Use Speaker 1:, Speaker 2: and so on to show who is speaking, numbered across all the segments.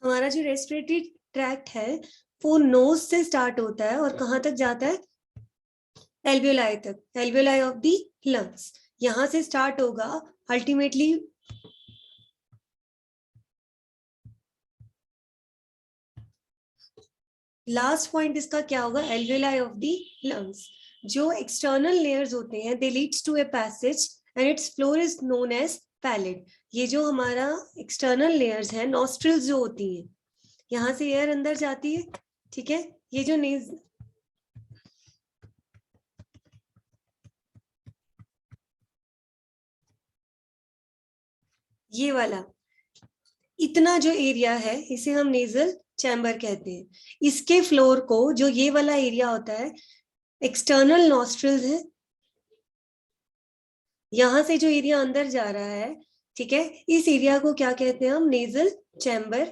Speaker 1: हमारा जो respiratory tract है वो नोज से स्टार्ट होता है और कहाँ तक जाता है, एल्वियोलाई तक, एल्वियोलाई ऑफ दी लंग्स। यहां से स्टार्ट होगा, अल्टीमेटली लास्ट पॉइंट इसका क्या होगा, एल्वियोलाई ऑफ दी लंग्स। जो एक्सटर्नल लेयर्स होते हैं they leads to a passage and its floor is known as palate. ये जो हमारा एक्सटर्नल लेयर्स है, नॉस्ट्रिल्स जो होती हैं, यहां से एयर अंदर जाती है, ठीक है। ये जो नेज, ये वाला इतना जो एरिया है इसे हम नेजल चैम्बर कहते हैं। इसके फ्लोर को, जो ये वाला एरिया होता है, एक्सटर्नल नॉस्ट्रिल्स है, यहां से जो एरिया अंदर जा रहा है, ठीक है, इस एरिया को क्या कहते हैं हम, नेजल चैम्बर।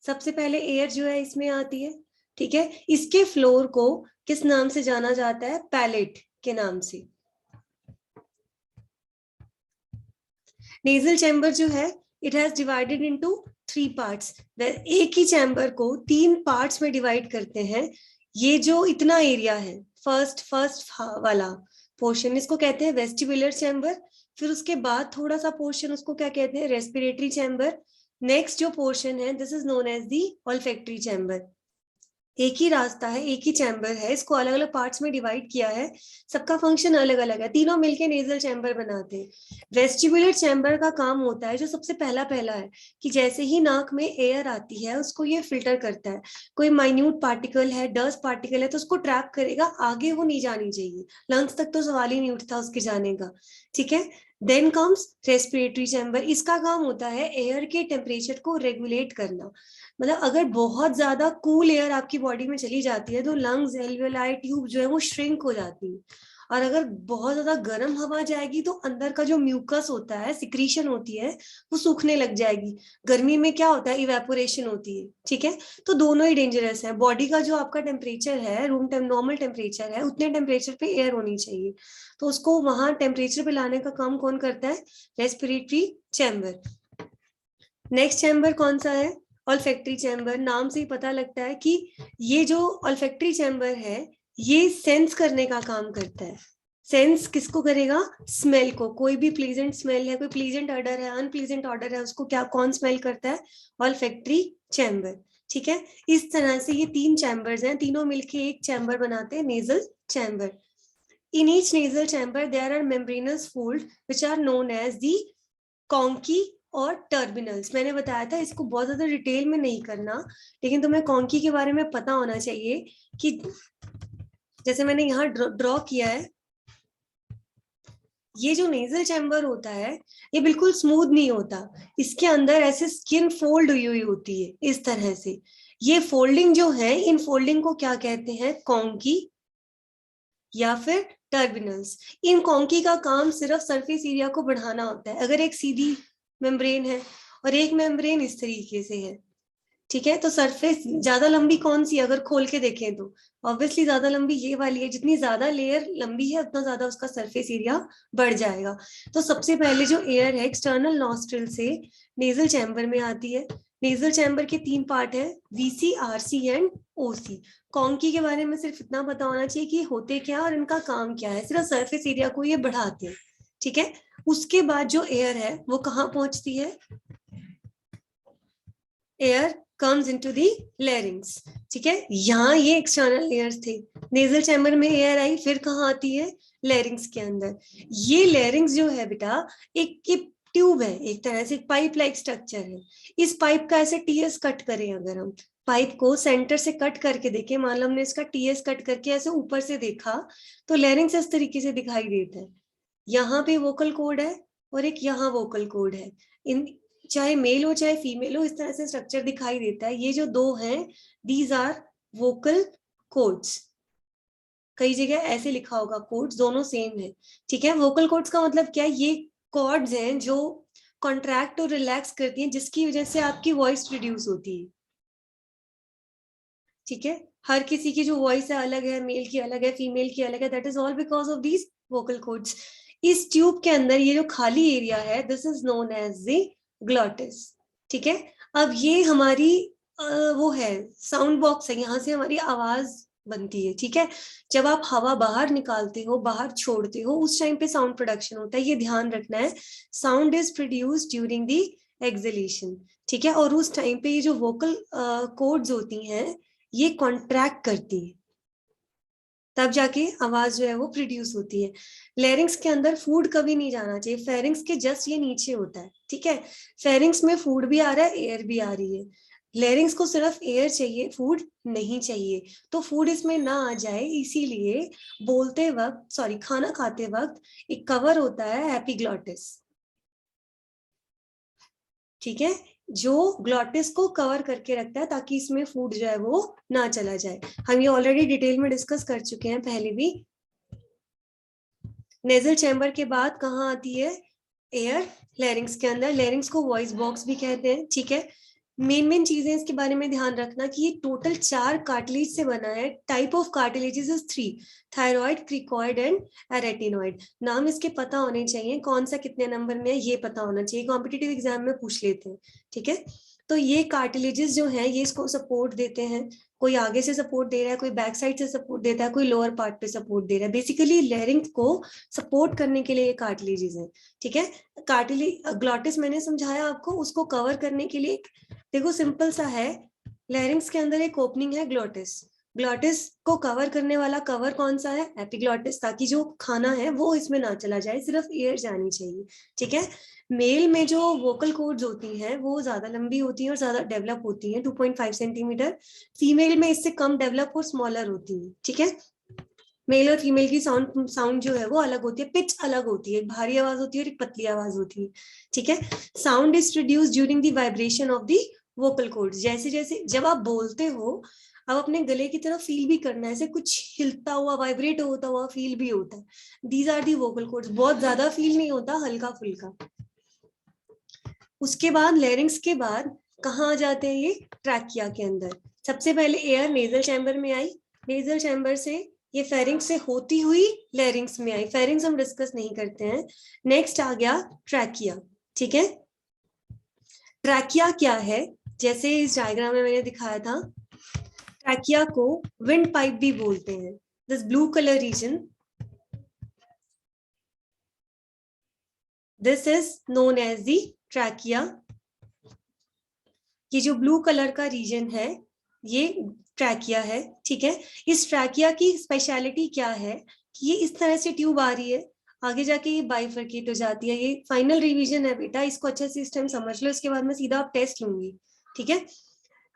Speaker 1: सबसे पहले एयर जो है इसमें आती है, ठीक है। इसके फ्लोर को किस नाम से जाना जाता है, पैलेट के नाम से। नेजल चैम्बर जो है it has divided into 3 parts. एक ही चैम्बर को 3 पार्ट्स में डिवाइड करते हैं। ये जो इतना एरिया है, फर्स्ट वाला पोर्शन, इसको कहते हैं वेस्टिबुलर चैम्बर। फिर उसके बाद थोड़ा सा पोर्शन, उसको क्या कहते हैं, रेस्पिरेटरी चैम्बर। नेक्स्ट जो पोर्शन है this is known as the olfactory chamber. एक ही रास्ता है, एक ही चैम्बर है, इसको अलग अलग पार्ट्स में डिवाइड किया है, सबका फंक्शन अलग अलग है, तीनों मिलके नेजल चैम्बर बनाते हैं। वेस्टिबुलर चैम्बर का काम होता है, जो सबसे पहला पहला है, कि जैसे ही नाक में एयर आती है उसको ये फिल्टर करता है। कोई माइन्यूट पार्टिकल है, डस्ट पार्टिकल है, तो उसको ट्रैप करेगा, आगे वो नहीं जानी चाहिए। लंग्स तक तो सवाल ही नहीं उठता उसके जाने का, ठीक है। Then comes respiratory chamber. इसका काम होता है एयर के टेम्परेचर को रेगुलेट करना। मतलब अगर बहुत ज्यादा कूल एयर आपकी बॉडी में चली जाती है तो लंग्स, एल्वियोलाई ट्यूब जो है वो श्रिंक हो जाती है। और अगर बहुत ज्यादा गर्म हवा जाएगी तो अंदर का जो म्यूकस होता है, सिक्रीशन होती है, वो सूखने लग जाएगी। गर्मी में क्या होता है, इवेपोरेशन होती है, ठीक है। तो दोनों ही डेंजरस है। बॉडी का जो आपका टेम्परेचर है, रूम नॉर्मल टेम्परेचर है, उतने टेम्परेचर पे एयर होनी चाहिए। तो उसको वहां टेम्परेचर पे लाने का काम कौन करता है, रेस्पिरेटरी चैम्बर। नेक्स्ट चैम्बर कौन सा है, ऑल्फैक्टरी चैम्बर। नाम से ही पता लगता है कि ये जो ऑल्फैक्टरी चैम्बर है ये सेंस करने का काम करता है। सेंस किसको करेगा, स्मेल को। कोई भी प्लीजेंट स्मेल है, कोई प्लीजेंट ऑर्डर है, अनप्लीजेंट ऑर्डर है, उसको क्या, कौन स्मेल करता है, ऑल्फैक्टरी चैम्बर, ठीक है। इस तरह से ये 3 चैम्बर्स हैं, तीनों मिलके एक चैम्बर बनाते हैं, nasal chamber. In each nasal chamber there are membranous folds which are known as the कॉन्की और टर्मिनल्स। मैंने बताया था इसको बहुत ज्यादा डिटेल में नहीं करना, लेकिन तुम्हें कॉन्की के बारे में पता होना चाहिए कि जैसे मैंने यहाँ ड्रॉ किया है, ये जो नेजल चैम्बर होता है ये बिल्कुल स्मूथ नहीं होता। इसके अंदर ऐसे स्किन फोल्ड हुई हुई होती है इस तरह से। ये फोल्डिंग जो है, इन फोल्डिंग को क्या कहते हैं, कॉन्की या फिर टर्मिनल्स। इन कॉन्की का काम सिर्फ सरफेस एरिया को बढ़ाना होता है। अगर एक सीधी मेम्ब्रेन है और एक मेम्ब्रेन इस तरीके से है, ठीक है, तो सरफेस ज्यादा लंबी कौन सी, अगर खोल के देखें तो ऑब्वियसली ज्यादा लंबी ये वाली है। जितनी ज्यादा लेयर लंबी है उतना ज्यादा उसका सरफेस एरिया बढ़ जाएगा। तो सबसे पहले जो एयर है एक्सटर्नल नॉस्ट्रिल से नेजल चैम्बर में आती है। नेजल चैम्बर के 3 पार्ट है, वीसी, आरसी एंड ओसी। कॉन्की के बारे में सिर्फ इतना पता होना चाहिए कि होते क्या और इनका काम क्या है, सिर्फ सरफेस एरिया को ये बढ़ाते हैं, ठीक है। उसके बाद जो एयर है वो कहाँ पहुंचती है, air comes into the larynx, ठीक है। यहाँ ये एक्सटर्नल लेयर्स थे, नेजल चैम्बर में एयर आई, फिर कहाँ आती है, लैरिंग्स के अंदर। ये लैरिंग्स जो है बेटा एक ट्यूब है, एक तरह से पाइप लाइक स्ट्रक्चर है। इस पाइप का ऐसे टीएस कट करें, अगर हम पाइप को सेंटर से कट करके देखें, मान लो हमने इसका टीएस कट करके ऐसे ऊपर से देखा तो लैरिंग्स इस तरीके से दिखाई देता है। यहाँ पे वोकल कोड है और एक यहाँ वोकल कोड है। इन चाहे मेल हो चाहे फीमेल हो, इस तरह से स्ट्रक्चर दिखाई देता है। ये जो 2 हैं दीज आर वोकल कोड्स। कई जगह ऐसे लिखा होगा कोड्स, दोनों सेम है, ठीक है। वोकल कोड्स का मतलब क्या है, ये कॉर्ड्स हैं जो कॉन्ट्रैक्ट और रिलैक्स करती हैं, जिसकी वजह से आपकी वॉइस प्रोड्यूस होती है, ठीक है। हर किसी की जो वॉइस है अलग है, मेल की अलग है, फीमेल की अलग है, that is all because of these vocal cords. इस ट्यूब के अंदर ये जो खाली एरिया है this is known as the glottis, ठीक है। अब ये हमारी वो है साउंड बॉक्स है, यहाँ से हमारी आवाज बनती है, ठीक है। जब आप हवा बाहर निकालते हो, बाहर छोड़ते हो, उस टाइम पे साउंड प्रोडक्शन होता है, ये ध्यान रखना है। Sound is produced during the exhalation, ठीक है। और उस टाइम पे ये जो वोकल कॉर्ड्स होती हैं ये कॉन्ट्रैक्ट करती है, तब जाके आवाज जो है वो प्रोड्यूस होती है। लेरिंग्स के अंदर फूड कभी नहीं जाना चाहिए, फेरिंग्स के जस्ट ये नीचे होता है, ठीक है। फेरिंग्स में फूड भी आ रहा है, एयर भी आ रही है। लेरिंग्स को सिर्फ एयर चाहिए, फूड नहीं चाहिए। तो फूड इसमें ना आ जाए इसीलिए बोलते वक्त, सॉरी, खाना खाते वक्त एक कवर होता है एपिग्लॉटिस, ठीक है, जो ग्लॉटिस को कवर करके रखता है ताकि इसमें फूड जो है वो ना चला जाए। हम ये ऑलरेडी डिटेल में डिस्कस कर चुके हैं पहले भी। नेजल चैम्बर के बाद कहाँ आती है? एयर। लेरिंग्स के अंदर, लेरिंग्स को वॉइस बॉक्स भी कहते हैं, ठीक है। मेन चीजें इसके बारे में ध्यान रखना कि ये टोटल 4 कार्टिलेज से बना है। Type of cartilages is 3, thyroid, cricoid and arytenoid. नाम इसके पता होने चाहिए, कौन सा कितने नंबर में है ये पता होना चाहिए, कॉम्पिटिटिव एग्जाम में पूछ लेते हैं, ठीक है। तो ये कार्टिलेजेस जो है ये इसको सपोर्ट देते हैं। कोई आगे से सपोर्ट दे रहा है, कोई बैक साइड से सपोर्ट देता है, कोई लोअर पार्ट पे सपोर्ट दे रहा है। बेसिकली लेरिंग्स को सपोर्ट करने के लिए ये कार्टिलेजेस हैं, ठीक है। कार्टिलेज ग्लॉटिस मैंने समझाया आपको, उसको कवर करने के लिए देखो सिंपल सा है। लेरिंग्स के अंदर एक ओपनिंग है ग्लॉटिस, ग्लॉटिस को कवर करने वाला कवर कौन सा है? एपिग्लॉटिस, ताकि जो खाना है वो इसमें ना चला जाए, सिर्फ एयर जानी चाहिए, ठीक है। मेल में जो वोकल कॉर्ड्स होती हैं वो ज्यादा लंबी होती हैं और ज्यादा डेवलप होती हैं, 2.5 सेंटीमीटर। फीमेल में इससे कम डेवलप और स्मॉलर होती है, ठीक है। मेल और फीमेल की साउंड जो है वो अलग होती है, पिच अलग होती है, एक भारी आवाज होती है और एक पतली आवाज होती है, ठीक है। Sound is produce during the vibration of the vocal cords. जैसे जैसे जब आप बोलते हो, अब अपने गले की तरफ फील भी करना है, ऐसे कुछ हिलता हुआ, वाइब्रेट होता हुआ फील भी होता है। These are the vocal cords. बहुत ज्यादा फील नहीं होता, हल्का फुल्का। उसके बाद लेरिंग्स के बाद कहाँ आ जाते हैं ये? ट्रैकिया के अंदर। सबसे पहले एयर नेजल चैम्बर में आई, नेजल चैम्बर से ये फेरिंग्स से होती हुई लेरिंग्स में आई। फेरिंग्स हम डिस्कस नहीं करते हैं। नेक्स्ट आ गया ट्रैकिया, ठीक है। ट्रैकिया क्या है? जैसे इस डायग्राम में मैंने दिखाया था, ट्रैकिया को विंड पाइप भी बोलते हैं। This blue colour region, this is known as the trachea. ये जो ब्लू कलर का रीजन है ये ट्रैकिया है, ठीक है। इस ट्रैकिया की स्पेशलिटी क्या है कि ये इस तरह से ट्यूब आ रही है, आगे जाके ये बाइफरकेट हो जाती है। ये फाइनल रिवीजन है बेटा, इसको अच्छे से इस टाइम समझ लो, इसके बाद में सीधा आप टेस्ट लूंगी, ठीक है।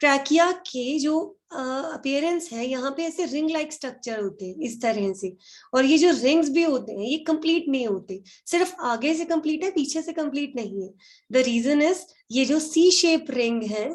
Speaker 1: ट्रैकिया के जो अपीयरेंस है, यहाँ पे ऐसे रिंग लाइक स्ट्रक्चर होते हैं इस तरह से, और ये जो रिंग्स भी होते हैं ये कंप्लीट नहीं होते, सिर्फ आगे से कंप्लीट है, पीछे से कंप्लीट नहीं है। द रीजन इज ये जो सी शेप रिंग है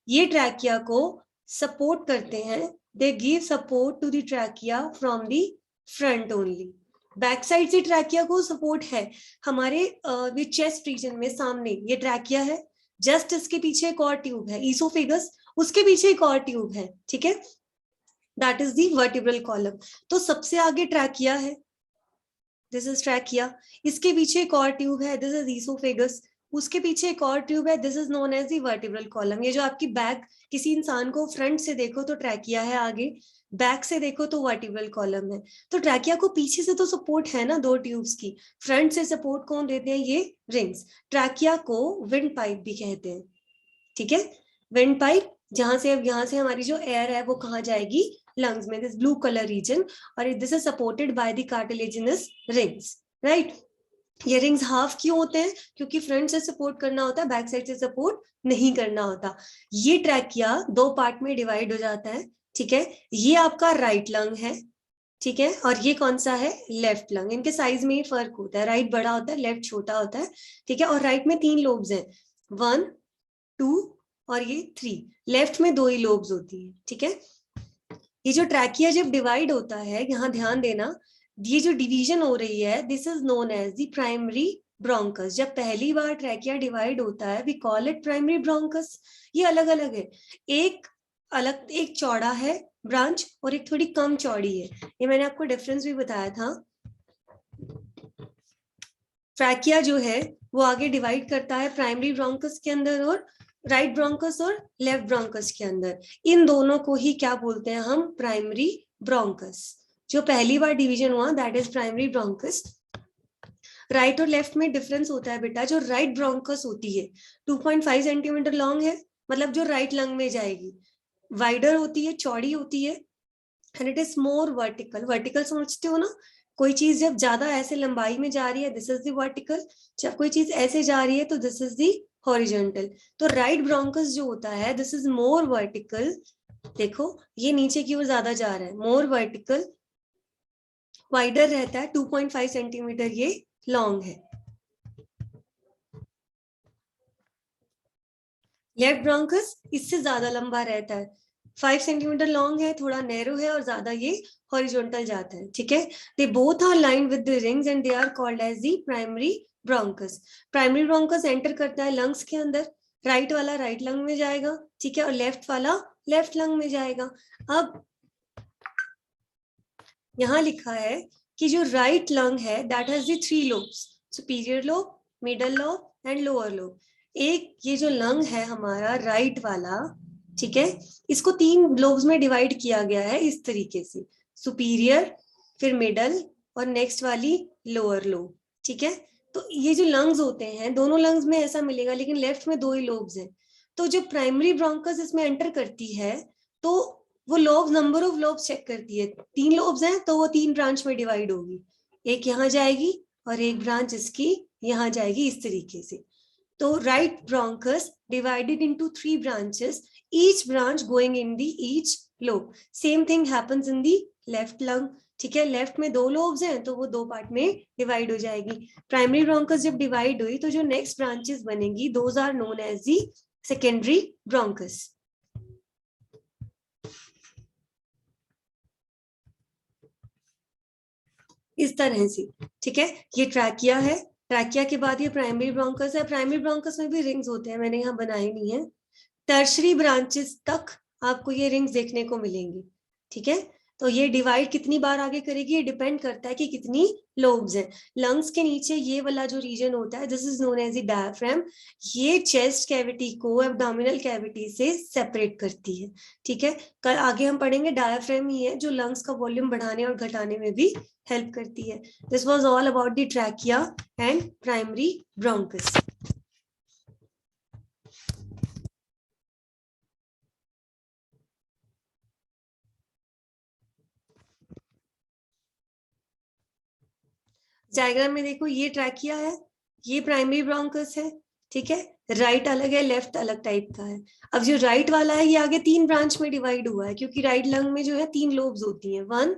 Speaker 1: ये ट्रैकिया को सपोर्ट करते हैं। They give support to the trachea from the front only. Back side से ट्रैकिया को सपोर्ट है हमारे चेस्ट रीजन में, सामने ये ट्रैकिया है, जस्ट इसके पीछे एक और ट्यूब है ईसोफेगस, उसके पीछे एक और ट्यूब है, ठीक है। That is the vertebral column. तो सबसे आगे ट्रैकिया है, दिस इज ट्रैकिया, इसके पीछे एक और ट्यूब है, दिस इज ईसोफेगस, उसके पीछे एक और ट्यूब है, this is known as the vertebral column. ये जो आपकी बैक, किसी इंसान को फ्रंट से देखो तो ट्रैकिया है आगे, बैक से देखो तो वर्टिब्रल कॉलम है। तो ट्रैकिया को पीछे से तो सपोर्ट है ना दो ट्यूब्स की, फ्रंट से सपोर्ट कौन देते हैं? ये रिंग्स। ट्रैकिया को विंड पाइप भी कहते हैं, ठीक है। विंड पाइप, जहां से अब यहाँ से हमारी जो एयर है वो कहाँ जाएगी? लंग्स में, दिस ब्लू कलर रीजन, और this is supported by the cartilaginous rings, right. ये रिंग्स हाफ क्यों होते हैं? क्योंकि फ्रंट से सपोर्ट करना होता है, बैक साइड से सपोर्ट नहीं करना होता। ये ट्रैकिया 2 पार्ट में डिवाइड हो जाता है, ठीक है। ये आपका राइट लंग है, ठीक है, और ये कौन सा है? Left lung. इनके साइज में ही फर्क होता है, राइट बड़ा होता है, लेफ्ट छोटा होता है, ठीक है। और राइट में 3 लोब्स हैं, 1, 2 और ये 3। लेफ्ट में 2 ही लोब्स होती है, ठीक है। ये जो ट्रैकिया जब डिवाइड होता है, यहाँ ध्यान देना, ये जो डिवीजन हो रही है this is known as the primary bronchus. जब पहली बार ट्रैकिया डिवाइड होता है we call it primary bronchus. ये अलग अलग है, एक अलग, एक चौड़ा है ब्रांच और एक थोड़ी कम चौड़ी है, ये मैंने आपको डिफरेंस भी बताया था। ट्रैकिया जो है वो आगे डिवाइड करता है प्राइमरी ब्रोंकस के अंदर और राइट ब्रोंकस और लेफ्ट ब्रोंकस के अंदर। इन दोनों को ही क्या बोलते हैं हम? Primary bronchus. जो पहली बार डिवीजन हुआ that is primary bronchus. Right और लेफ्ट में डिफरेंस होता है बेटा। जो राइट ब्रोंकस होती है 2.5 सेंटीमीटर लॉन्ग है, मतलब जो राइट लंग में जाएगी, वाइडर होती है, चौड़ी होती है, and it is more vertical. Vertical समझते हो ना? कोई चीज जब ज्यादा ऐसे लंबाई में जा रही है दिस इज द वर्टिकल, जब कोई चीज ऐसे जा रही है तो दिस इज द हॉरिजॉन्टल। तो राइट ब्रोंकस जो होता है दिस इज मोर वर्टिकल। देखो ये नीचे की ओर ज्यादा जा रहा है, मोर वर्टिकल, वाइडर रहता है, 2.5 सेंटीमीटर ये लॉन्ग है। लेफ्ट ब्रोंकस इससे ज्यादा लंबा रहता है, 5 सेंटीमीटर लॉन्ग है, थोड़ा नैरो है और ज्यादा ये हॉरिजॉन्टल जाता है। ठीक है, they both are lined with the rings and they are called as the primary bronchus. Primary bronchus enter करता है लंग्स के अंदर, राइट वाला राइट लंग में जाएगा, ठीक है, और लेफ्ट वाला लेफ्ट लंग में जाएगा। अब यहाँ लिखा है कि जो राइट लंग है that has the 3 lobes, superior lobe, middle lobe and lower lobe. एक ये जो लंग है हमारा राइट वाला, ठीक है, इसको 3 लोब्स में डिवाइड किया गया है इस तरीके से, सुपीरियर, फिर मिडल और नेक्स्ट वाली लोअर लोब। ठीक है, तो ये जो लंग्स होते हैं दोनों लंग्स में ऐसा मिलेगा, लेकिन लेफ्ट में 2 ही लोब्स हैं। तो जो प्राइमरी ब्रोंकस इसमें एंटर करती है तो वो lobes, number of lobes check करती है। 3 लोब्स हैं तो वो 3 ब्रांच में डिवाइड होगी, एक यहाँ जाएगी और एक ब्रांच इसकी यहाँ जाएगी, इस तरीके से। तो right bronchus divided into 3 branches, each branch going in the each lobe. Same thing happens in the left lung. ठीक है, लेफ्ट में 2 लोब्स हैं तो वो 2 पार्ट में डिवाइड हो जाएगी। प्राइमरी ब्रोंकस जब डिवाइड हुई तो जो नेक्स्ट ब्रांचेस बनेंगी those are known as the secondary bronchus. इस तरह से, ठीक है, ये ट्रैकिया है, ट्रैकिया के बाद ये प्राइमरी ब्रोंकस है। प्राइमरी ब्रोंकस में भी रिंग्स होते हैं, मैंने यहाँ बनाए नहीं है। टर्शरी ब्रांचेस तक आपको ये रिंग्स देखने को मिलेंगी। ठीक है, तो ये डिवाइड कितनी बार आगे करेगी ये डिपेंड करता है कि कितनी लोब्स हैं। लंग्स के नीचे ये वाला जो रीजन होता है this is known as the diaphragm. ये चेस्ट कैविटी को एब्डोमिनल कैविटी से सेपरेट करती है। ठीक है, कल आगे हम पढ़ेंगे डायफ्राम ही है जो लंग्स का वॉल्यूम बढ़ाने और घटाने में भी हेल्प करती है। This was all about the trachea and primary bronchus. Diagram में देखो ये ट्रैकिया है, ये प्राइमरी ब्रोंकस है। ठीक है, राइट अलग है, लेफ्ट अलग टाइप का है। अब जो राइट वाला है ये आगे 3 ब्रांच में डिवाइड हुआ है, क्योंकि राइट लंग में जो है 3 लोब्स होती हैं, 1,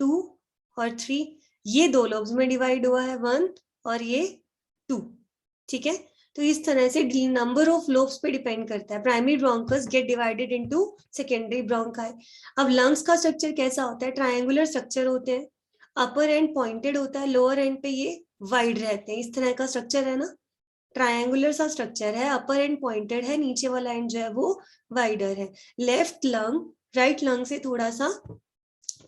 Speaker 1: 2 और 3। ये 2 लोब्स में डिवाइड हुआ है, 1 और ये 2। ठीक है, तो इस तरह से नंबर ऑफ लोब्स पे डिपेंड करता है। Primary bronchus gate divided into secondary bronchi. अब लंग्स का स्ट्रक्चर कैसा होता है? ट्रायंगुलर स्ट्रक्चर होते हैं, अपर एंड पॉइंटेड होता है, लोअर एंड पे ये वाइड रहते हैं। इस तरह का स्ट्रक्चर है ना, ट्रायंगुलर सा स्ट्रक्चर है, अपर एंड पॉइंटेड है, नीचे वाला एंड जो है वो वाइडर है। लेफ्ट लंग राइट लंग से थोड़ा सा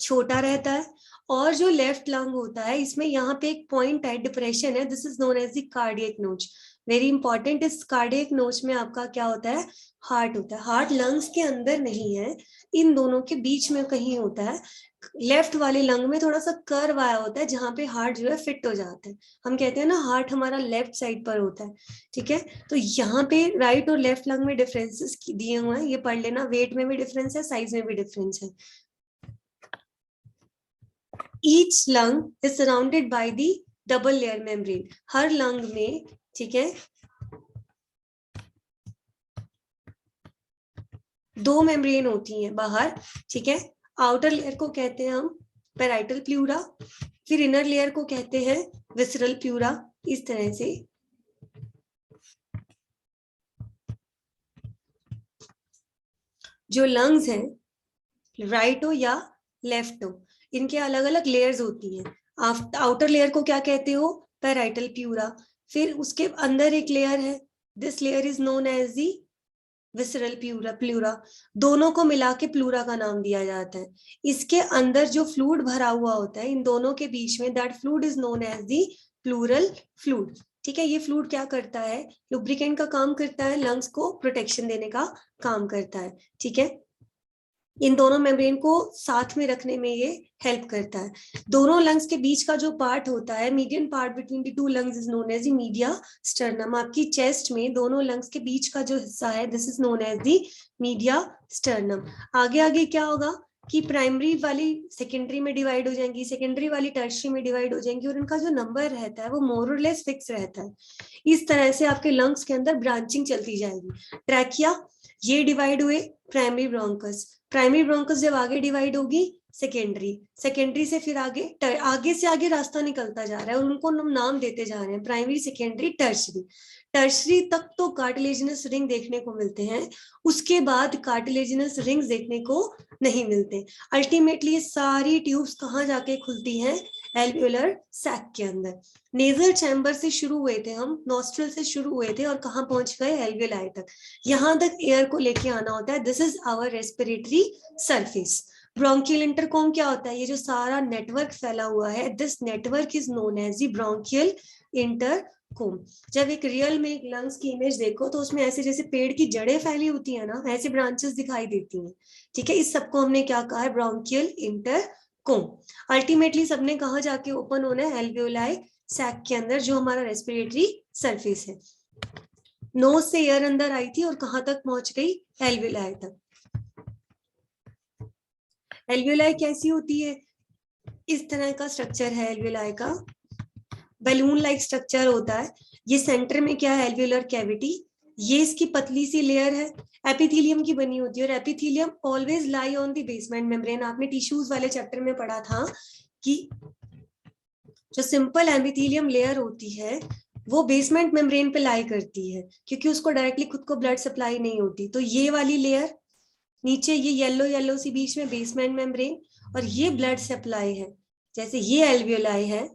Speaker 1: छोटा रहता है, और जो लेफ्ट लंग होता है इसमें यहाँ पे एक पॉइंट है, डिप्रेशन है, this is known as the cardiac notch. Very important, इस कार्डियक नोच में आपका क्या होता है? हार्ट होता है। हार्ट लंग्स के अंदर नहीं है, इन दोनों के बीच में कहीं होता है। लेफ्ट वाले लंग में थोड़ा सा कर्व आया होता है जहां पे हार्ट जो है फिट हो जाता है। हम कहते हैं ना हार्ट हमारा लेफ्ट साइड पर होता है। ठीक है, तो यहाँ पे राइट और लेफ्ट लंग में डिफरेंसेस दिए हुए हैं, ये पढ़ लेना। वेट में भी डिफरेंस है, साइज में भी डिफरेंस है। Each lung is surrounded by the double layer membrane. Her lung में, ठीक है, 2 मेम्ब्रेन होती हैं बाहर। ठीक है, आउटर लेयर को कहते हैं हम पैराइटल प्लूरा, फिर इनर लेयर को कहते हैं विसरल प्लूरा। इस तरह से जो लंग्स हैं, राइट हो या लेफ्ट हो, इनके अलग अलग लेयर्स होती हैं। आउटर लेयर को क्या कहते हो? Parietal pleura. फिर उसके अंदर एक लेयर है, this layer is known as the visceral pleura. दोनों को मिला के प्लूरा का नाम दिया जाता है। इसके अंदर जो फ्लूइड भरा हुआ होता है इन दोनों के बीच में, that fluid is known as the pleural fluid. ठीक है, ये फ्लूइड क्या करता है, लुब्रिकेंट का काम करता है, लंग्स को प्रोटेक्शन देने का काम करता है। ठीक है, इन दोनों मेम्ब्रेन को साथ में रखने में ये हेल्प करता है। दोनों लंग्स के बीच का जो पार्ट होता है, median part between the two lungs is known as the mediastinum. आपकी चेस्ट में दोनों लंग्स के बीच का जो हिस्सा है, this is known as the mediastinum. आगे आगे क्या होगा कि प्राइमरी वाली सेकेंडरी में डिवाइड हो जाएंगी, सेकेंडरी वाली टर्शियरी में डिवाइड हो जाएंगी, और इनका जो नंबर रहता है वो मोर और लेस फिक्स रहता है। इस तरह से आपके लंग्स के अंदर ब्रांचिंग चलती जाएगी। ट्रैकिया, ये डिवाइड हुए प्राइमरी ब्रोंकस, प्राइमरी ब्रोंकस जब आगे डिवाइड होगी सेकेंडरी, सेकेंडरी से फिर आगे आगे से आगे रास्ता निकलता जा रहा है और उनको हम नाम देते जा रहे हैं, प्राइमरी, सेकेंडरी, टर्शरी। टर्शरी तक तो कार्टिलेजिनस रिंग देखने को मिलते हैं, उसके बाद कार्टिलेजिनस रिंग्स देखने को नहीं मिलते। अल्टीमेटली ये सारी ट्यूब्स कहाँ जाके खुलती हैं, एल्वियोलर सैक के अंदर। नेजल चैम्बर से शुरू हुए थे हम, नॉस्ट्रल से शुरू हुए थे और कहाँ पहुंच गए, एल्वियोलाई तक। यहां तक एयर को लेके आना होता है, this is our respiratory surface. Bronchial intercom क्या होता है, ये जो सारा नेटवर्क फैला हुआ है, this network is known as the bronchial intercom. जब एक रियल में एक लंग्स की इमेज देखो तो उसमें ऐसे जैसे पेड़ की जड़ें फैली होती है ना, ऐसे ब्रांचेस दिखाई देती हैं। ठीक है, इस सबको हमने क्या कहा है, ब्रोंकियल इंटरकॉम। अल्टीमेटली सबने कहा जाके ओपन होना है, एल्वियोलाई सैक के अंदर, जो हमारा रेस्पिरेटरी सरफेस है। नोज से एयर अंदर आई थी और कहां तक पहुंच गई, एल्वियोलाई तक। एल्वियोलाई कैसी होती है, इस तरह का स्ट्रक्चर है एल्वियोलाई का, बैलून लाइक स्ट्रक्चर होता है। ये सेंटर में क्या है, एल्वियोलर कैविटी, ये इसकी पतली सी लेयर है, एपिथेलियम की बनी होती है, और epithelium always lie on the basement membrane. आपने टिश्यूज वाले चैप्टर में पढ़ा था कि जो सिंपल एपिथेलियम लेयर होती है वो बेसमेंट मेम्ब्रेन पे लाई करती है, क्योंकि उसको डायरेक्टली खुद को ब्लड सप्लाई नहीं होती। तो ये वाली लेयर नीचे, ये येलो येलो सी बीच में बेसमेंट मेम्ब्रेन, और ये ब्लड सप्लाई है, जैसे ये एल्वियोलाई है।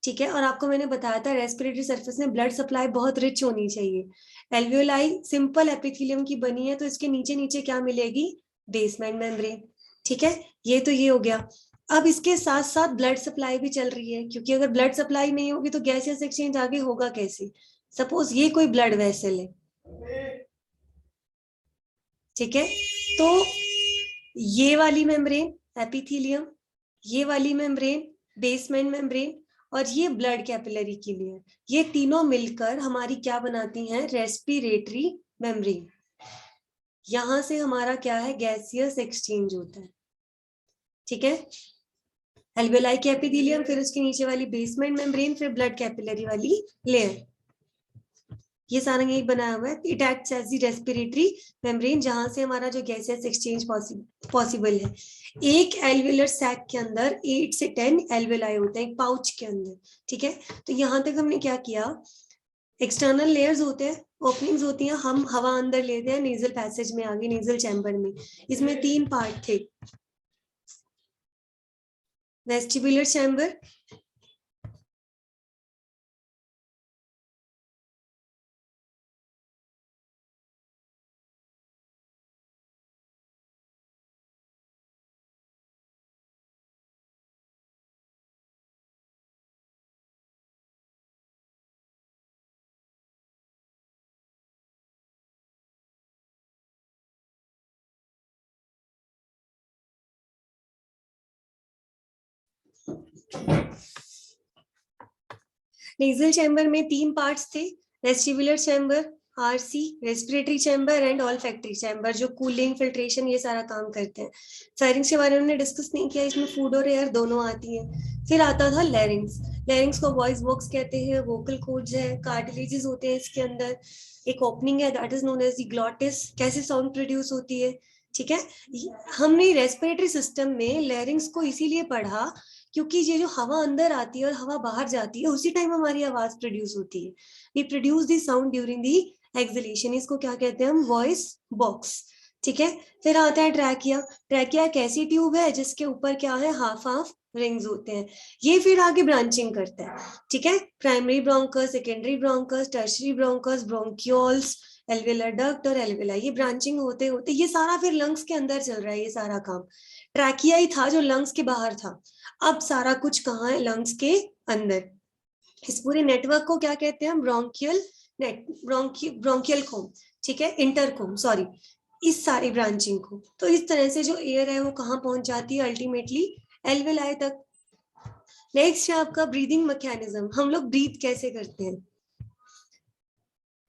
Speaker 1: ठीक है, और आपको मैंने बताया था रेस्पिरेटरी सरफेस में ब्लड सप्लाई बहुत रिच होनी चाहिए। एल्वियोलाई सिंपल एपिथेलियम की बनी है, तो इसके नीचे नीचे क्या मिलेगी, बेसमेंट मेम्ब्रेन। ठीक है, ये तो ये हो गया। अब इसके साथ साथ ब्लड सप्लाई भी चल रही है, क्योंकि अगर ब्लड सप्लाई नहीं होगी तो गैसियस एक्सचेंज आगे होगा कैसे। सपोज ये कोई ब्लड वेसल है, ठीक है, तो ये वाली मेम्ब्रेन एपिथेलियम, ये वाली मेम्ब्रेन बेसमेंट मेम्ब्रेन, और ये ब्लड कैपिलरी के लिए, ये तीनों मिलकर हमारी क्या बनाती हैं, रेस्पिरेटरी मेम्ब्रेन। यहां से हमारा क्या है, गैसियस एक्सचेंज होता है। ठीक है, एल्वियोलाई के एपिथेलियम, फिर उसके नीचे वाली बेसमेंट मेम्ब्रेन, फिर ब्लड कैपिलरी वाली लेयर, ये सारा यही बनाया हुआ है। It acts as the respiratory membrane, जहां से हमारा जो गैसेस एक्सचेंज पॉसिबल है। एक एल्वियोलर सैक के अंदर 8 से 10 एल्वियोलाई होते हैं, एक पाउच के अंदर। ठीक है, तो यहां तक हमने क्या किया, एक्सटर्नल लेयर्स होते हैं, ओपनिंग्स होती हैं, हम हवा अंदर लेते हैं नेजल पैसेज में, आगे नेजल चैम्बर में। इसमें 3 पार्ट थे, वेस्टिबुलर चैम्बर, नेजल चैम्बर में 3 पार्ट्स थे, vestibular chamber, RC respiratory chamber and olfactory chamber, जो कूलिंग फिल्ट्रेशन ये सारा काम करते हैं। फेरिंग्स के बारे में हमने डिस्कस नहीं किया, इसमें फूड और एयर दोनों आती है। फिर आता था लैरिंग्स, लैरिंग्स को वॉइस बॉक्स कहते हैं, वोकल कॉर्ड्स है, कार्टिलेजेस होते हैं इसके अंदर, एक ओपनिंग है that is known as the glottis, कैसे साउंड प्रोड्यूस होती है। ठीक है, हमने रेस्पिरेटरी सिस्टम में लैरिंग्स को इसीलिए पढ़ा क्योंकि ये जो हवा अंदर आती है और हवा बाहर जाती है उसी टाइम हमारी आवाज प्रोड्यूस होती है। We produce the sound during the exhalation, इसको क्या कहते हैं हम, वॉइस बॉक्स। ठीक है, फिर आता है ट्रैकिया। ट्रैकिया एक ऐसी ट्यूब है जिसके ऊपर क्या है, हाफ हाफ रिंग्स होते हैं, ये फिर आगे ब्रांचिंग करता है। ठीक है, primary bronchus, secondary bronchus, tertiary bronchus, bronchioles, alveolar duct और एल्वियोलाई, ये ब्रांचिंग होते होते ये सारा फिर लंग्स के अंदर चल रहा है ये सारा काम। ट्रैकिया ही था जो लंग्स के बाहर था, अब सारा कुछ कहाँ है, लंग्स के अंदर। इस पूरे नेटवर्क को क्या कहते हैं? ब्रोंकियल कोम, ठीक है, इंटरकोम, सॉरी, इस सारी ब्रांचिंग को। तो इस तरह से जो एयर है वो कहाँ पहुंच जाती है? अल्टीमेटली एल्वेलाई तक। नेक्स्ट है आपका ब्रीदिंग मैकेनिज्म। हम लोग ब्रीथ कैसे करते हैं?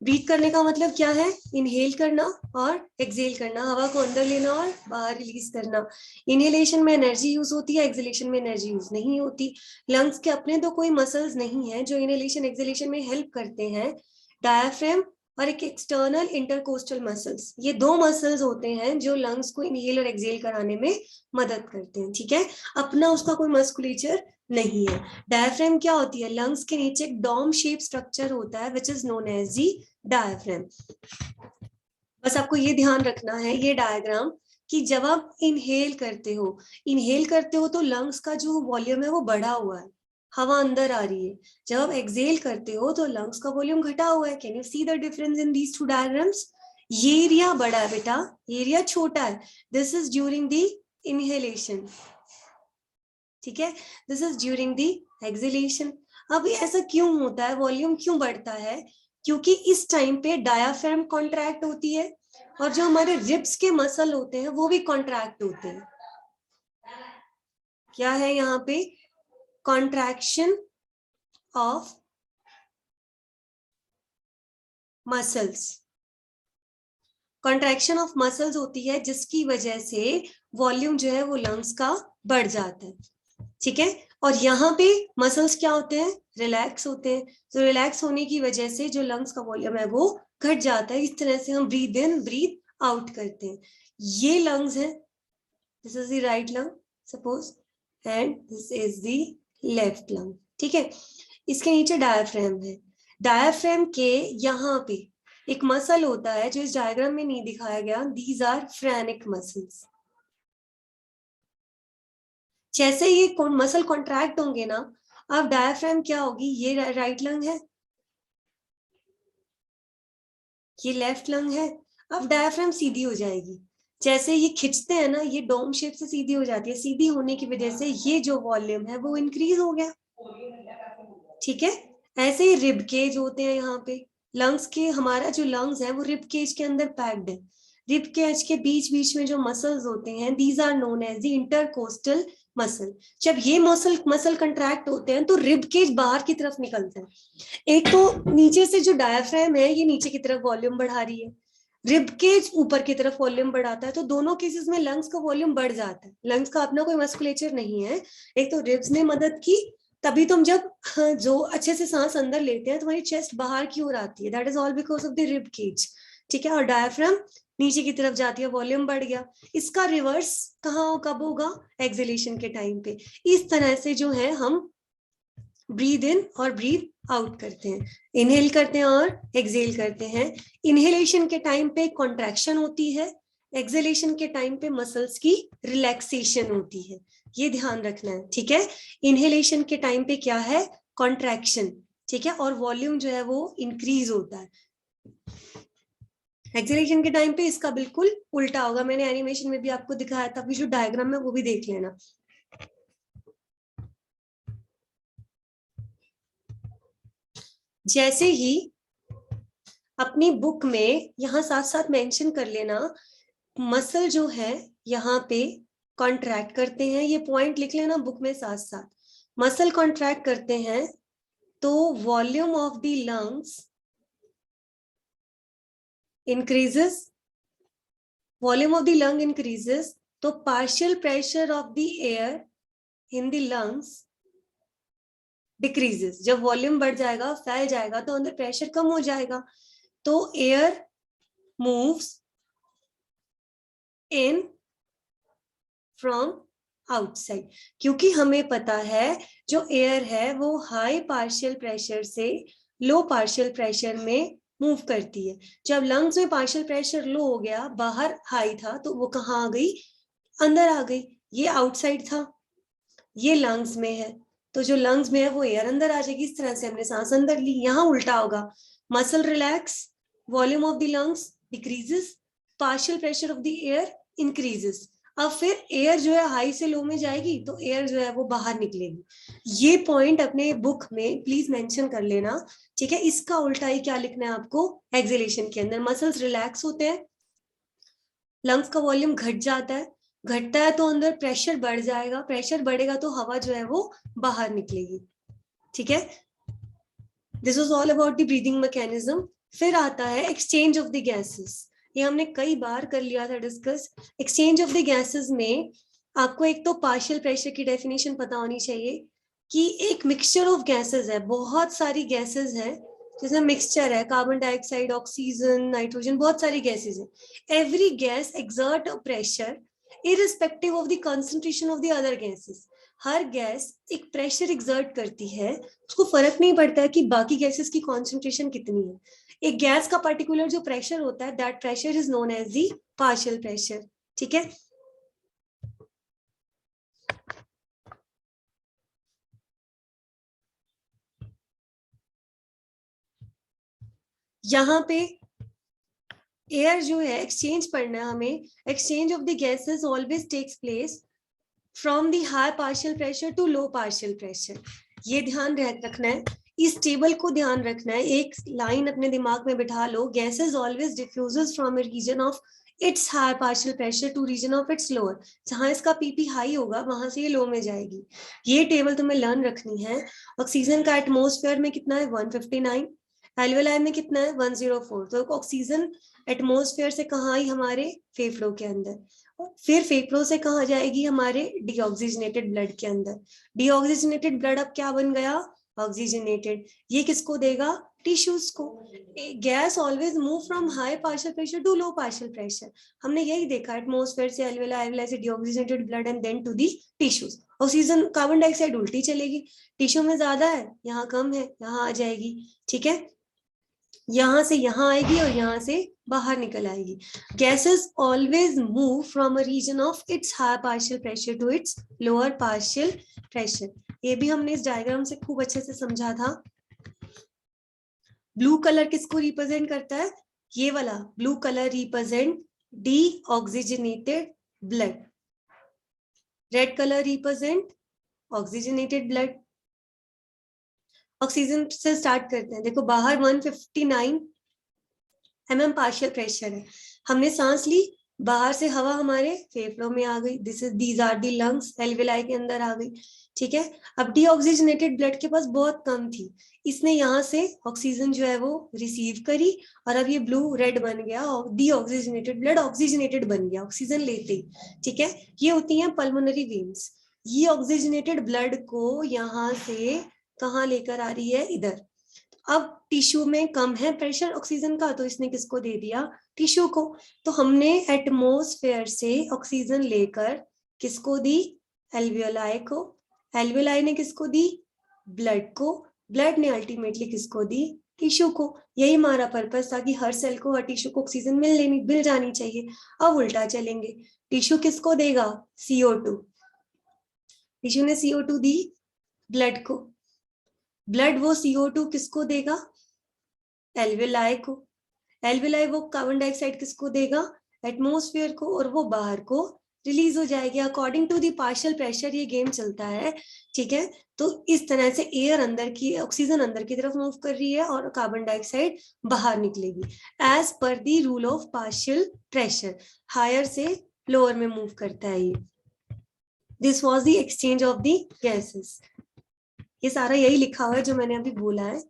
Speaker 1: ब्रीथ करने का मतलब क्या है? इनहेल करना और एक्सहेल करना, हवा को अंदर लेना और बाहर रिलीज करना। इनहेलेशन में एनर्जी यूज होती है, एक्सहेलेशन में एनर्जी यूज नहीं होती। लंग्स के अपने तो कोई मसल्स नहीं है जो इनहेलेशन एक्सहेलेशन में हेल्प करते हैं। डायाफ्राम और एक एक्सटर्नल इंटरकोस्टल मसल्स, ये दो मसल्स होते हैं जो लंग्स को इनहेल और एक्सहेल कराने में मदद करते हैं, ठीक है। अपना उसका कोई मस्कुलेचर नहीं है। डायाफ्राम क्या होती है? लंग्स के नीचे एक डॉम शेप स्ट्रक्चर होता है which is known as the diaphragm. बस आपको ये ध्यान रखना है ये डायग्राम कि जब आप इनहेल करते हो तो लंग्स का जो वॉल्यूम है वो बढ़ा हुआ है, हवा अंदर आ रही है। जब आप एक्सहेल करते हो तो लंग्स का वॉल्यूम घटा हुआ है। Can you see the difference in these two diagrams? ये एरिया बड़ा है बेटा, एरिया छोटा है। This is during the inhalation, ठीक है, this is during the exhalation. अब ऐसा क्यों होता है? वॉल्यूम क्यों बढ़ता है? क्योंकि इस टाइम पे डायाफ्राम कॉन्ट्रैक्ट होती है और जो हमारे रिब्स के मसल होते हैं वो भी कॉन्ट्रैक्ट होते हैं। क्या है यहाँ पे? Contraction of muscles. Contraction of muscles होती है जिसकी वजह से वॉल्यूम जो है वो लंग्स का बढ़ जाता है, ठीक है। और यहाँ पे मसल्स क्या होते हैं? रिलैक्स होते हैं। तो रिलैक्स होने की वजह से जो लंग्स का वॉल्यूम है वो घट जाता है। इस तरह से हम ब्रीथ इन ब्रीथ आउट करते हैं। ये लंग्स है, this is the right lung suppose and this is the left lung, ठीक है। इसके नीचे डायफ्राम है। डायफ्राम के यहाँ पे एक मसल होता है जो इस डायग्राम में नहीं दिखाया गया। These are phrenic muscles. जैसे ये मसल कॉन्ट्रैक्ट होंगे ना, अब डायफ्राम क्या होगी? ये राइट लंग है, ये लेफ्ट लंग है। अब डायफ्राम सीधी हो जाएगी। जैसे ये खिंचते हैं ना, ये डोम शेप से सीधी हो जाती है। सीधी होने की वजह से ये जो वॉल्यूम है वो इंक्रीज हो गया, ठीक है। ऐसे ही रिब केज होते हैं यहाँ पे। लंग्स के, हमारा जो लंग्स है वो रिब केज के अंदर पैक्ड है। रिब केज के बीच बीच में जो मसल्स होते हैं, these are known as the intercostal muscle. जब ये मसल कंट्रैक्ट होते हैं तो रिब केज बाहर की तरफ निकलता है। एक तो नीचे से जो डायफ्राम है ये नीचे की तरफ वॉल्यूम बढ़ा रही है, रिब केज ऊपर की तरफ वॉल्यूम बढ़ाता है। तो दोनों केसेस में लंग्स का वॉल्यूम बढ़ जाता है। लंग्स का अपना कोई मस्कुलेचर नहीं है। एक तो रिब्स ने मदद की, तभी तुम जब जो अच्छे से सांस अंदर लेते हैं तुम्हारी चेस्ट बाहर की ओर आती है, that is all because of the rib cage, ठीक है। और डायफ्राम नीचे की तरफ जाती है, वॉल्यूम बढ़ गया। इसका रिवर्स कहाँ कब होगा? एक्सहेलेशन के टाइम पे। इस तरह से जो है हम ब्रीद इन और ब्रीद आउट करते हैं, इनहेल करते हैं और एक्सहेल करते हैं। इनहेलेशन के टाइम पे कॉन्ट्रैक्शन होती है, एक्सहेलेशन के टाइम पे मसल्स की रिलैक्सेशन होती है। ये ध्यान रखना है, ठीक है। इनहेलेशन के टाइम पे क्या है? कॉन्ट्रैक्शन, ठीक है, और वॉल्यूम जो है वो इंक्रीज होता है। एक्सहेलेशन के टाइम पे इसका बिल्कुल उल्टा होगा। मैंने एनिमेशन में भी आपको दिखाया था, जो डायग्राम है वो भी देख लेना। जैसे ही अपनी बुक में यहाँ साथ साथ मेंशन कर लेना, मसल जो है यहाँ पे कॉन्ट्रैक्ट करते हैं, ये पॉइंट लिख लेना बुक में साथ साथ। मसल कॉन्ट्रैक्ट करते हैं तो volume of the lungs increases, volume of the lung increases तो partial pressure of the air in the lungs decreases. जब वॉल्यूम बढ़ जाएगा, फैल जाएगा, तो अंदर प्रेशर कम हो जाएगा, तो air moves in from outside. क्योंकि हमें पता है जो एयर है वो हाई पार्शियल प्रेशर से लो पार्शियल प्रेशर में मूव करती है। जब लंग्स में पार्शियल प्रेशर लो हो गया, बाहर हाई था, तो वो कहाँ आ गई? अंदर आ गई। ये आउटसाइड था, ये लंग्स में है, तो जो लंग्स में है वो एयर अंदर आ जाएगी। इस तरह से हमने सांस अंदर ली। यहाँ उल्टा होगा, muscle relax, volume of the lungs decreases, partial pressure of the air increases. अब फिर एयर जो है हाई से लो में जाएगी तो एयर जो है वो बाहर निकलेगी। ये पॉइंट अपने बुक में प्लीज मेंशन कर लेना, ठीक है। इसका उल्टा ही क्या लिखना है आपको, एक्सेलेशन के अंदर मसल्स रिलैक्स होते हैं, लंग्स का वॉल्यूम घट जाता है, घटता है तो अंदर प्रेशर बढ़ जाएगा, प्रेशर बढ़ेगा तो हवा जो है वो बाहर निकलेगी, ठीक है। This was all about the breathing mechanism. फिर आता है एक्सचेंज ऑफ द गैसेस। ये हमने कई बार कर लिया था discuss. Exchange of the gases में आपको एक तो पार्शियल प्रेशर की डेफिनेशन पता होनी चाहिए कि एक मिक्सचर ऑफ गैसेस है, बहुत सारी गैसेस है, जैसे मिक्सचर है, कार्बन डाइऑक्साइड, ऑक्सीजन, नाइट्रोजन, बहुत सारी गैसेस है। Every gas exert a pressure irrespective of the concentration of the other gases. Her gas एक प्रेशर एक्सर्ट करती है, उसको फर्क नहीं पड़ता है कि बाकी गैसेस की कॉन्सेंट्रेशन कितनी है। एक गैस का पर्टिकुलर जो प्रेशर होता है, that pressure is known as the partial pressure, ठीक है। यहाँ पे एयर जो है एक्सचेंज पढ़ना है हमें। Exchange of the gases always takes place from the high partial pressure to low partial pressure. ये ध्यान रखना है, इस टेबल को ध्यान रखना है, एक लाइन अपने दिमाग में बिठा लो, gases always diffuses from a region of its high partial pressure to region of its lower. जहां इसका पीपी हाई होगा वहां से ये लो में जाएगी। ये टेबल तुम्हें लर्न रखनी है। ऑक्सीजन का एटमोस्फेयर में कितना है, 159, एल्वेलाई में कितना है, 104। तो ऑक्सीजन एटमोस्फेयर से कहाँ आई, हमारे फेफड़ों के अंदर, फिर फेफड़ों से कहा जाएगी, हमारे डीऑक्सीजनेटेड ब्लड के अंदर। डीऑक्सीजनेटेड ब्लड अब क्या बन गया, ऑक्सीजनेटेड। ये किसको देगा, टिश्यूज को। Gas always move from high partial pressure to low partial pressure. हमने यही देखा, एटमोस्फेयर से एल्वेला, एल्वेला से deoxygenated blood and then to the tissues. Oxygen carbon dioxide उल्टी चलेगी, टिश्यू में ज्यादा है, यहाँ कम है, यहाँ आ जाएगी, ठीक है। यहां से यहां आएगी और यहां से बाहर निकल आएगी। Gases always move from a region of its high partial pressure to its lower partial pressure. ये भी हमने इस डायग्राम से खूब अच्छे से समझा था। ब्लू कलर किसको रिप्रेजेंट करता है, ये वाला blue colour represent D oxygenated blood, red colour represent oxygenated blood. Oxygen से स्टार्ट करते हैं, देखो बाहर 159 mm पार्शियल प्रेशर है, हमने सांस ली, बाहर से हवा हमारे फेफड़ों में आ गई, these are the lungs, alveoli के अंदर आ गई, ठीक है। अब डीऑक्सीजनेटेड ब्लड के पास बहुत कम थी, इसने यहाँ से ऑक्सीजन जो है वो रिसीव करी, और अब ये ब्लू रेड बन गया, डीऑक्सीजनेटेड ब्लड ऑक्सीजनेटेड बन गया ऑक्सीजन लेते ही, ठीक है। ये होती हैं पल्मोनरी वेन्स। ये ऑक्सीजनेटेड ब्लड को यहाँ से कहाँ लेकर आ रही है, इधर। अब टिश्यू में कम है प्रेशर ऑक्सीजन का, तो इसने किसको दे दिया, टिश्यू को। तो हमने एटमॉस्फेयर से ऑक्सीजन लेकर किसको दी, एल्वियोलाई को, एल्वियोलाई ने किसको दी, ब्लड को, ब्लड ने अल्टीमेटली किसको दी, टिश्यू को। यही हमारा पर्पस था कि हर सेल को, हर टिश्यू को ऑक्सीजन मिल जानी चाहिए। अब उल्टा चलेंगे, टिश्यू किसको देगा, CO2, टिश्यू ने CO2 दी ब्लड को, ब्लड वो CO2 किसको देगा, एल्वेलाई को, एल्वेलाई वो कार्बन डाइऑक्साइड किसको देगा, एटमॉस्फेयर को, और वो बाहर को रिलीज हो जाएगी according to the partial pressure. ये गेम चलता है, ठीक है। तो इस तरह से एयर अंदर की, ऑक्सीजन अंदर की तरफ मूव कर रही है और कार्बन डाइऑक्साइड बाहर निकलेगी, as per the rule of partial pressure. Higher से लोअर में मूव करता है ये। This was the exchange of the gases. ये सारा यही लिखा हुआ है जो मैंने अभी बोला है।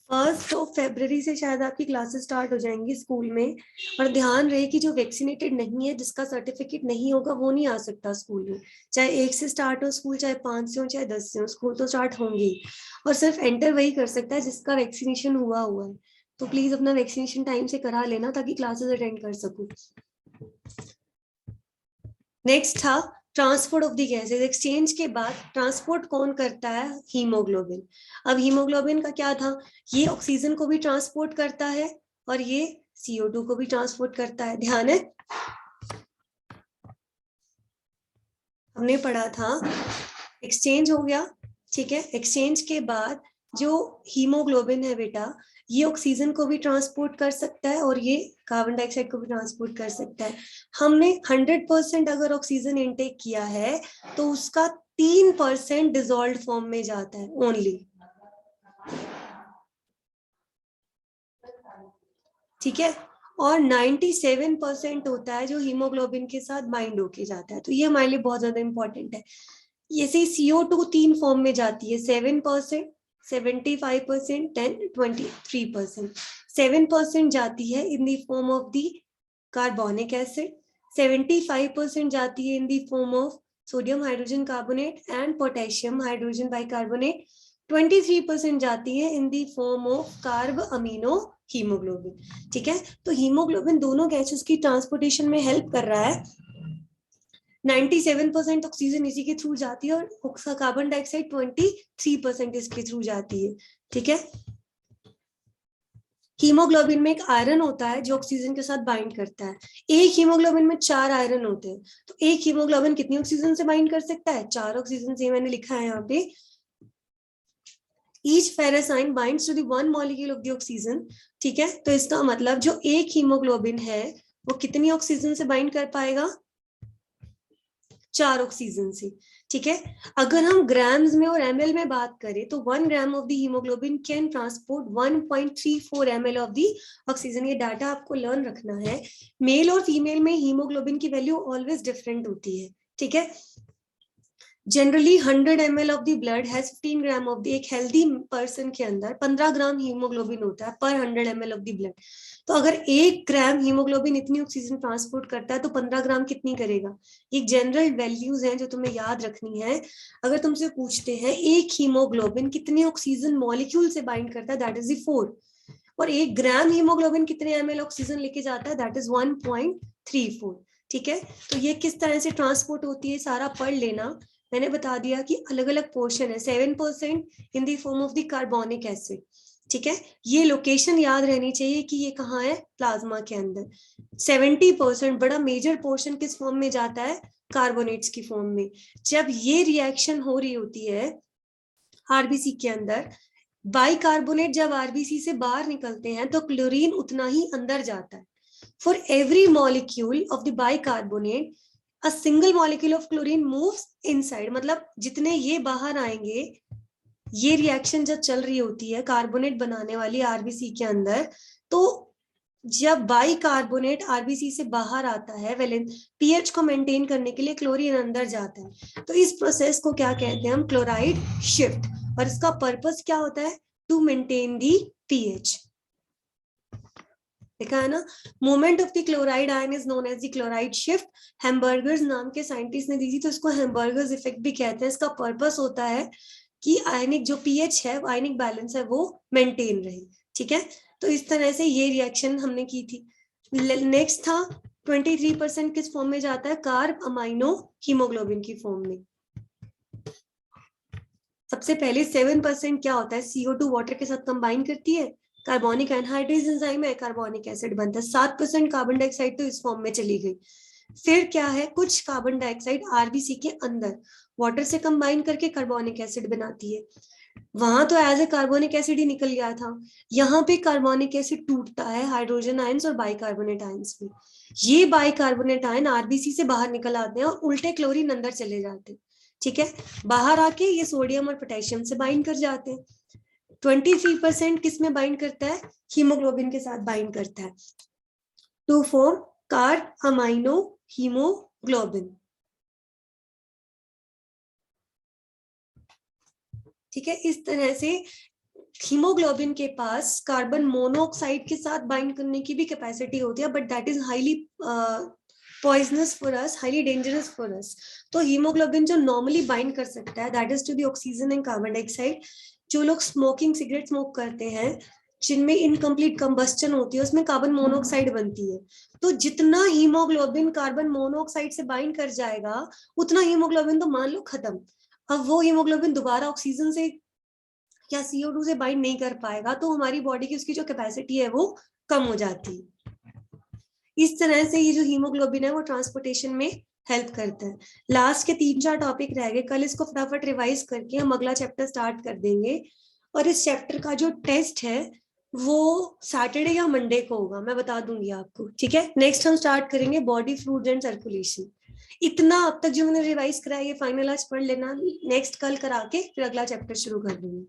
Speaker 1: फर्स्ट ऑफ फरवरी से शायद आपकी क्लासेस स्टार्ट हो जाएंगी स्कूल में, और ध्यान रहे कि जो वैक्सीनेटेड नहीं है, जिसका सर्टिफिकेट नहीं होगा, वो नहीं आ सकता स्कूल में। चाहे 1 से स्टार्ट हो स्कूल, चाहे 5 से हो, चाहे 10 से हो, स्कूल तो स्टार्ट होंगे ही। और सिर्फ एंटर वही कर सकता है जिसका वैक्सीनेशन हुआ है। तो प्लीज अपना वैक्सीनेशन टाइम से करा लेना ताकि क्लासेस अटेंड कर सकूं। नेक्स्ट था transport of the gases. Exchange के बाद ट्रांसपोर्ट कौन करता है, हीमोग्लोबिन। अब हीमोग्लोबिन का क्या था, ये ऑक्सीजन को भी ट्रांसपोर्ट करता है और ये CO2 को भी ट्रांसपोर्ट करता है। ध्यान है, हमने पढ़ा था एक्सचेंज हो गया, ठीक है। एक्सचेंज के बाद जो हीमोग्लोबिन है बेटा, ये ऑक्सीजन को भी ट्रांसपोर्ट कर सकता है और ये कार्बन डाइऑक्साइड को भी ट्रांसपोर्ट कर सकता है। हमने 100% अगर ऑक्सीजन इनटेक किया है तो उसका 3% डिसॉल्व्ड फॉर्म में जाता है ओनली। ठीक है। और 97% होता है जो हीमोग्लोबिन के साथ बाइंड होके जाता है। तो ये हमारे लिए बहुत ज्यादा इंपॉर्टेंट है। जैसे CO2 तीन फॉर्म में जाती है, 7%, 75%, 10, 23%। 7% जाती है in the form of the carbonic acid, 75% जाती है in the form of sodium hydrogen carbonate and potassium hydrogen bicarbonate, 23% जाती है in the form of carb amino haemoglobin. ठीक है। तो हीमोग्लोबिन दोनों गैसेस की ट्रांसपोर्टेशन में हेल्प कर रहा है। 97% ऑक्सीजन इसी के थ्रू जाती है और कार्बन डाइऑक्साइड 23% इसके थ्रू जाती है। ठीक है। हीमोग्लोबिन में एक आयरन होता है जो ऑक्सीजन के साथ बाइंड करता है। एक हीमोग्लोबिन में 4 आयरन होते हैं। तो एक हीमोग्लोबिन कितनी ऑक्सीजन से बाइंड कर सकता है? 4 ऑक्सीजन से। मैंने लिखा है यहाँ पे, each ferrocene binds to the one molecule of the oxygen। ठीक है। तो इसका मतलब जो एक हीमोग्लोबिन है वो कितनी ऑक्सीजन से बाइंड कर पाएगा? 4 ऑक्सीजन से। ठीक है। अगर हम ग्राम्स में और ml में बात करें तो 1 gram of the haemoglobin can transport 1.34 ml of the oxygen. ये डाटा आपको लर्न रखना है। मेल और फीमेल में हीमोग्लोबिन की वैल्यू ऑलवेज डिफरेंट होती है। ठीक है। Generally 100 ml of the blood has 15 gram of the, एक हेल्दी पर्सन के अंदर 15 ग्राम हीमोग्लोबिन होता है पर 100 ml ऑफ द ब्लड। तो अगर 1 ग्राम हीमोग्लोबिन इतनी ऑक्सीजन ट्रांसपोर्ट करता है तो 15 ग्राम कितनी करेगा? ये जनरल वैल्यूज हैं जो तुम्हें याद रखनी है। अगर तुमसे पूछते हैं एक हीमोग्लोबिन कितने ऑक्सीजन मॉलिक्यूल से बाइंड करता है, दैट इज द 4। और 1 ग्राम हीमोग्लोबिन कितने ml ऑक्सीजन लेके जाता है, दैट इज 1.34। ठीक है। तो ये किस तरह से ट्रांसपोर्ट होती है सारा पढ़ लेना। मैंने बता दिया कि अलग अलग पोर्शन है। 7% in the form of the carbonic acid. ठीक है। ये लोकेशन याद रहनी चाहिए कि ये कहाँ है, प्लाज्मा के अंदर। 70% बड़ा मेजर पोर्शन किस फॉर्म में जाता है? कार्बोनेट्स की फॉर्म में। जब ये रिएक्शन हो रही होती है आरबीसी के अंदर, बाइकार्बोनेट जब आरबीसी से बाहर निकलते हैं तो क्लोरीन उतना ही अंदर जाता है। For every molecule of the bicarbonate a single molecule of chlorine moves inside। मतलब जितने ये बाहर आएंगे, ये रिएक्शन जब चल रही होती है कार्बोनेट बनाने वाली आरबीसी के अंदर, तो जब बाइकार्बोनेट आरबीसी से बाहर आता है पीएच को मेंटेन करने के लिए क्लोरीन अंदर जाता है। तो इस प्रोसेस को क्या कहते हैं हम? Chloride shift. और इसका पर्पस क्या होता है? To maintain the pH. देखा है ना। Movement of the chloride ion is known as the chloride shift. Hamburger's नाम के साइंटिस्ट ने दी थी तो इसको हैम्बर्गर्स इफेक्ट भी कहते हैं। इसका पर्पस होता है कि आयनिक जो पीएच है, आयनिक बैलेंस है, वो मेंटेन रहे। ठीक है। तो इस तरह से ये रिएक्शन हमने की थी। नेक्स्ट था 23% किस फॉर्म में जाता है? कार्ब अमाइनो हीमोग्लोबिन की फॉर्म में। सबसे पहले 7% क्या होता है? CO2 वाटर के साथ कंबाइन करती है, कार्बोनिक एनहाइड्रेज एंजाइम है, कार्बोनिक एसिड बनता है। 7% कार्बन डाइऑक्साइड तो इस फॉर्म में चली गई। फिर क्या है? कुछ कार्बन डाइऑक्साइड आरबीसी के अंदर वाटर से कंबाइन करके कार्बोनिक एसिड बनाती है। वहां तो एज ए कार्बोनिक एसिड ही निकल गया था। यहाँ पे कार्बोनिक एसिड टूटता है हाइड्रोजन आयंस और बाइकार्बोनेट आयंस में। ये बाइकार्बोनेट आयन आरबीसी से बाहर निकल आते हैं और उल्टे क्लोरीन अंदर चले जाते हैं। ठीक है। बाहर आके ये सोडियम और पोटेशियम से बाइंड कर जाते हैं। 23% किस में बाइंड करता है? हीमोग्लोबिन के साथ बाइंड करता है to form carbaminohaemoglobin. ठीक है। इस तरह से हीमोग्लोबिन के पास कार्बन मोनोऑक्साइड के साथ बाइंड करने की भी कैपेसिटी होती है, but that is highly poisonous for us, highly dangerous for us. तो हीमोग्लोबिन जो नॉर्मली बाइंड कर सकता है that is to the oxygen and carbon dioxide. जो लोग स्मोकिंग सिगरेट स्मोक करते हैं जिनमें इनकम्प्लीट कंबस्टन होती है उसमें कार्बन मोनोऑक्साइड बनती है। तो जितना हीमोग्लोबिन कार्बन मोनोऑक्साइड से बाइंड कर जाएगा उतना हीमोग्लोबिन तो मान लो खत्म। अब वो हीमोग्लोबिन दोबारा ऑक्सीजन से या CO2 से बाइंड नहीं कर पाएगा तो हमारी बॉडी की उसकी जो कैपेसिटी है वो कम हो जाती है। इस तरह से ये जो हीमोग्लोबिन है वो ट्रांसपोर्टेशन में हेल्प करता है। लास्ट के 3-4 टॉपिक रह गए, कल इसको फटाफट रिवाइज करके हम अगला चैप्टर स्टार्ट कर देंगे। और इस चैप्टर का जो टेस्ट है वो सैटरडे या मंडे को होगा, मैं बता दूंगी आपको, ठीक है। नेक्स्ट हम स्टार्ट करेंगे बॉडी फ्लूइड्स एंड सर्कुलेशन। इतना अब तक जो मैंने रिवाइज कराया ये फाइनल आज पढ़ लेना, नेक्स्ट कल करा के फिर अगला चैप्टर शुरू कर दूंगी।